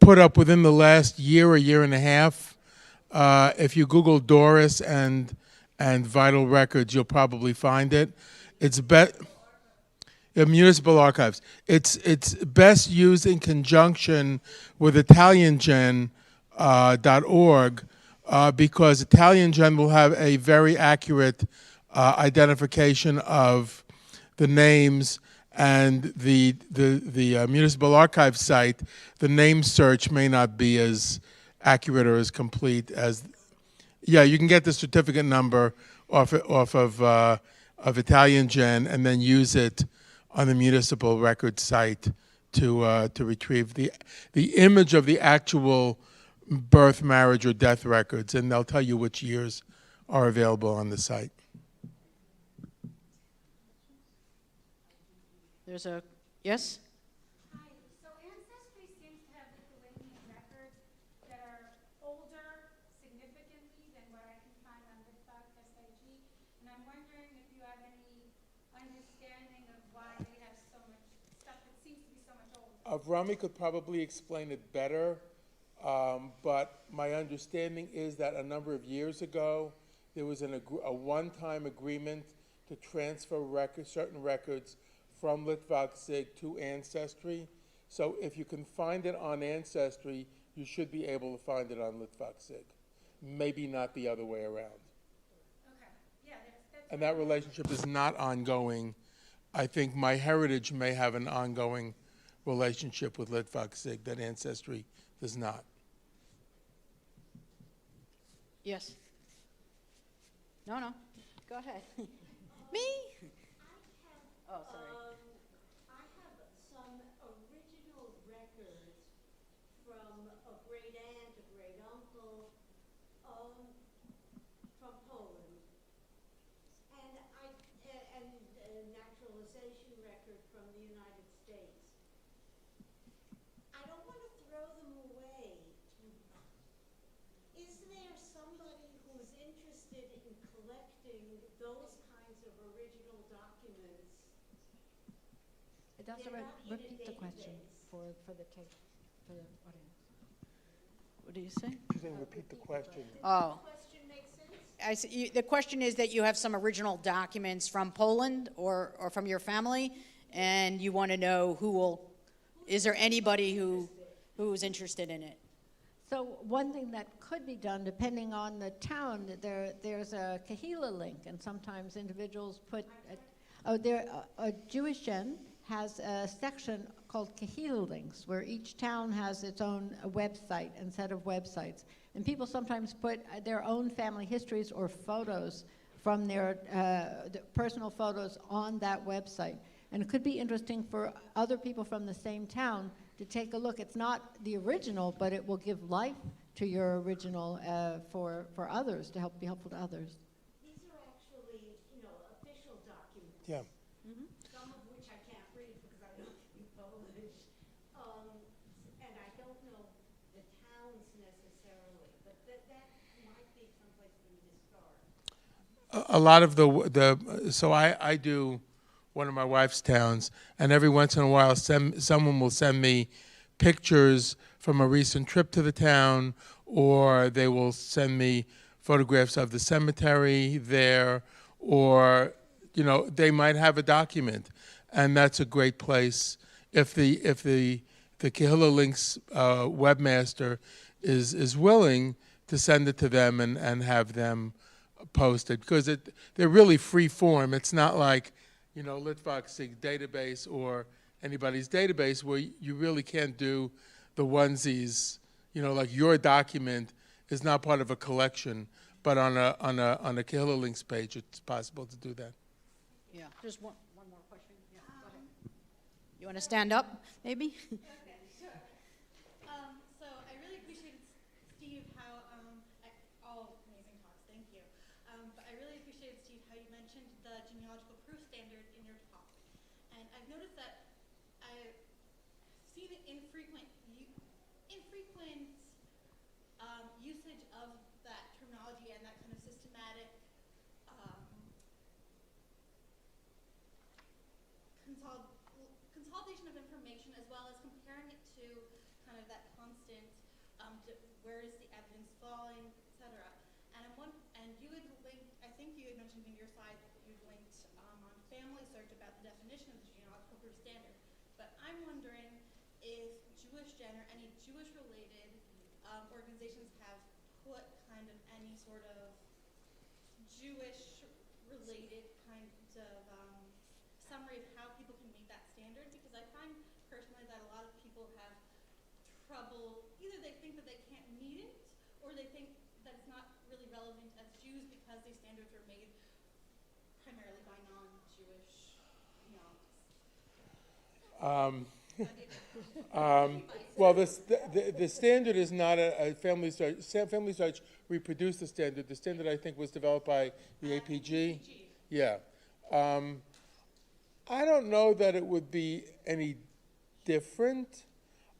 [SPEAKER 2] put up within the last year and a half. If you Google Doris and Vital Records, you'll probably find it. It's municipal archives. It's best used in conjunction with ItalianGen.org because ItalianGen will have a very accurate identification of the names, and the municipal archive site, the name search may not be as accurate or as complete as. Yeah, you can get the certificate number off of ItalianGen and then use it on the municipal record site to retrieve the image of the actual birth, marriage, or death records, and they'll tell you which years are available on the site.
[SPEAKER 4] There's a yes.
[SPEAKER 5] Hi. So Ancestry seems to have Lithuanian records that are older significantly than what I can find on Mishpachah, and I'm wondering if you have any understanding of why they have so much stuff that seems to be so much older.
[SPEAKER 2] Avrami could probably explain it better, but my understanding is that a number of years ago, there was a one-time agreement to transfer certain records from Litvak-Sig to Ancestry. So if you can find it on Ancestry, you should be able to find it on Litvak-Sig. Maybe not the other way around.
[SPEAKER 5] Okay. Yeah, that's
[SPEAKER 2] And that relationship is not ongoing. I think MyHeritage may have an ongoing relationship with Litvak-Sig that Ancestry does not.
[SPEAKER 4] Yes. No. Go ahead. Me? Oh, sorry.
[SPEAKER 6] I have some original records from a great aunt, a great uncle, from Poland, and a naturalization record from the United States. I don't want to throw them away. Is there somebody who's interested in collecting those kinds of original documents?
[SPEAKER 3] That's
[SPEAKER 6] They're
[SPEAKER 3] all right.
[SPEAKER 6] not in a
[SPEAKER 3] Repeat the question
[SPEAKER 6] database.
[SPEAKER 3] for the tape, for the audience.
[SPEAKER 4] What do you say?
[SPEAKER 2] She's saying repeat the question.
[SPEAKER 4] Oh.
[SPEAKER 6] Question makes sense?
[SPEAKER 4] I see, the question is that you have some original documents from Poland or from your family, and you want to know is there anybody who's interested in it?
[SPEAKER 3] So one thing that could be done, depending on the town, there's a Kahila link, and sometimes individuals put. A Jewish Gen has a section called Kahila links, where each town has its own website and set of websites, and people sometimes put their own family histories or photos from their personal photos on that website, and it could be interesting for other people from the same town to take a look. It's not the original, but it will give life to your original for others, to be helpful to others.
[SPEAKER 6] These are actually, official documents.
[SPEAKER 2] Yeah.
[SPEAKER 6] Some of which I can't read because I don't speak Polish. And I don't know the towns necessarily, but that might be someplace for me to start.
[SPEAKER 2] A lot of so I do one of my wife's towns, and every once in a while someone will send me pictures from a recent trip to the town, or they will send me photographs of the cemetery there, or they might have a document, and that's a great place if the Kehillah Links webmaster is willing to send it to them and have them post it, because they're really free form. It's not like Litvak's database or anybody's database where you really can't do the onesies. Like your document is not part of a collection, but on a Kehillah Links page, it's possible to do that.
[SPEAKER 4] Yeah, just one more question. Yeah, go ahead. You want to stand up, maybe?
[SPEAKER 7] Okay, sure. So I really appreciated, Steve, how, all amazing talks, thank you. But I really appreciated, Steve, how you mentioned the Genealogical Proof Standard in your talk. And I've noticed that I've seen infrequent usage of that terminology and that kind of systematic consolidation of information, as well as comparing it to kind of that constant, where is the evidence falling, etc. And you had linked, I think you had mentioned in your slide that you'd linked on Family Search about the definition of the Genealogical Proof Standard. But I'm wondering if JewishGen or any Jewish-related organizations have put kind of any sort of Jewish-related kind of summary of how people can meet that standard, because I find personally that a lot of people have trouble, either they think that they can't meet it, or they think that it's not really relevant as Jews because these standards were made primarily by non-Jewish
[SPEAKER 2] Well, the standard is not a Family Search. Family Search reproduced the standard. The standard, I think, was developed by the APG. Yeah. I don't know that it would be any different.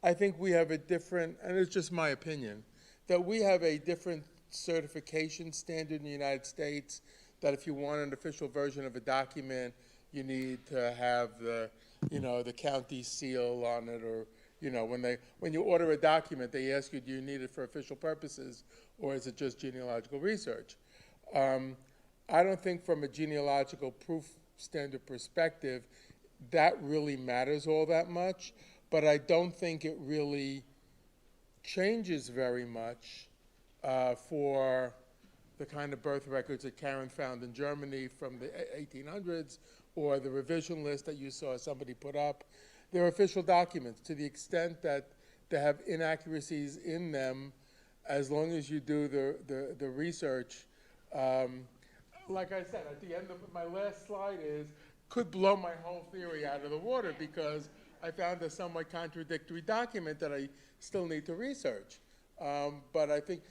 [SPEAKER 2] I think we have a different, and it's just my opinion, that we have a different certification standard in the United States, that if you want an official version of a document, you need to have the county seal on it, or when you order a document, they ask you, do you need it for official purposes, or is it just genealogical research? I don't think from a genealogical proof standard perspective that really matters all that much, but I don't think it really changes very much for the kind of birth records that Karen found in Germany from the 1800s, or the revision list that you saw somebody put up. They're official documents to the extent that they have inaccuracies in them, as long as you do the research. Like I said, at the end of my last slide could blow my whole theory out of the water, because I found a somewhat contradictory document that I still need to research. But I think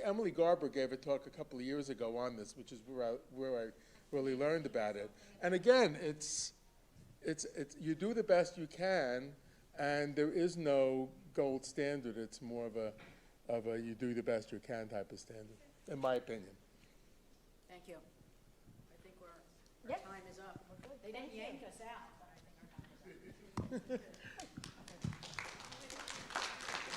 [SPEAKER 2] Emily Garber gave a talk a couple of years ago on this, which is where I really learned about it. And again, it's you do the best you can, and there is no gold standard. It's more of a you do the best you can type of standard, in my opinion.
[SPEAKER 4] Thank you. I think our time is up. They didn't yank us out, but I think our time is up.